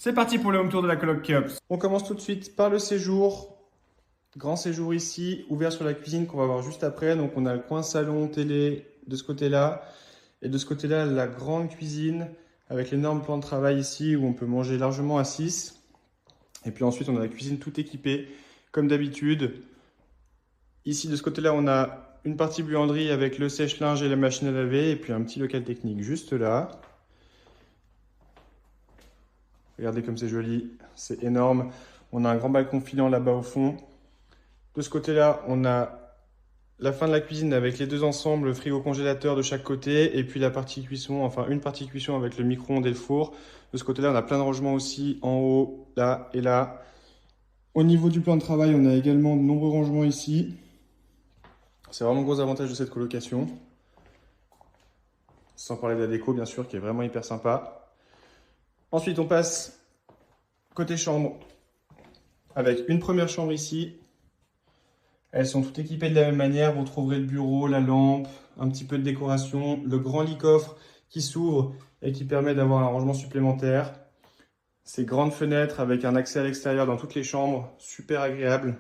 C'est parti pour le home tour de la coloc Kéops. On commence tout de suite par le séjour. Grand séjour ici, ouvert sur la cuisine qu'on va voir juste après. Donc on a le coin salon, télé de ce côté-là. Et de ce côté-là, la grande cuisine avec l'énorme plan de travail ici où on peut manger largement à 6. Et puis ensuite, on a la cuisine tout équipée comme d'habitude. Ici, de ce côté-là, on a une partie buanderie avec le sèche-linge et la machine à laver. Et puis un petit local technique juste là. Regardez comme c'est joli, c'est énorme. On a un grand balcon filant là-bas au fond. De ce côté-là, on a la fin de la cuisine avec les deux ensembles, frigo congélateur de chaque côté, et puis la partie cuisson, enfin une partie cuisson avec le micro-ondes et le four. De ce côté-là, on a plein de rangements aussi, en haut, là et là. Au niveau du plan de travail, on a également de nombreux rangements ici. C'est vraiment le gros avantage de cette colocation. Sans parler de la déco, bien sûr, qui est vraiment hyper sympa. Ensuite, on passe côté chambre avec une première chambre ici. Elles sont toutes équipées de la même manière. Vous trouverez le bureau, la lampe, un petit peu de décoration, le grand lit-coffre qui s'ouvre et qui permet d'avoir un rangement supplémentaire. Ces grandes fenêtres avec un accès à l'extérieur dans toutes les chambres, super agréable.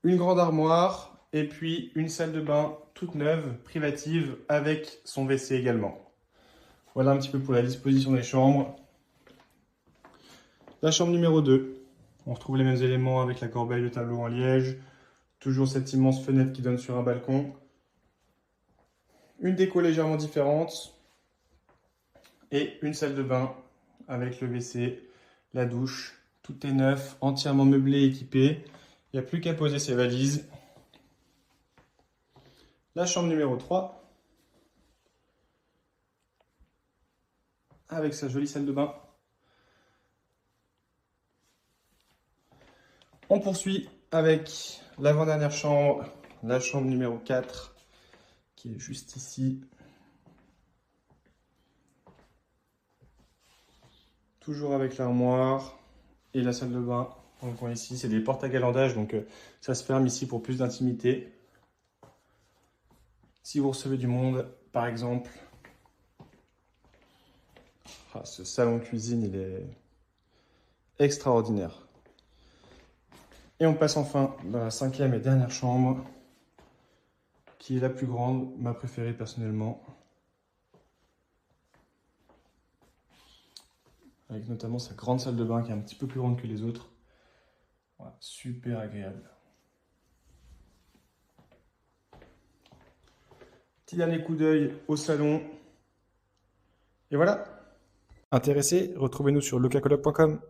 Une grande armoire et puis une salle de bain toute neuve, privative, avec son WC également. Voilà un petit peu pour la disposition des chambres. La chambre numéro 2. On retrouve les mêmes éléments avec la corbeille, le tableau en liège. Toujours cette immense fenêtre qui donne sur un balcon. Une déco légèrement différente. Et une salle de bain avec le WC, la douche. Tout est neuf, entièrement meublé, équipé. Il n'y a plus qu'à poser ses valises. La chambre numéro 3. Avec sa jolie salle de bain. On poursuit avec l'avant-dernière chambre, la chambre numéro 4, qui est juste ici. Toujours avec l'armoire et la salle de bain dans le coin ici. C'est des portes à galandage, donc ça se ferme ici pour plus d'intimité. Si vous recevez du monde, par exemple, ce salon cuisine, il est extraordinaire. Et on passe enfin dans la 5e et dernière chambre, qui est la plus grande, ma préférée personnellement. Avec notamment sa grande salle de bain qui est un petit peu plus grande que les autres. Voilà, super agréable. Petit dernier coup d'œil au salon. Et voilà. Intéressé, retrouvez-nous sur locacoloc.com.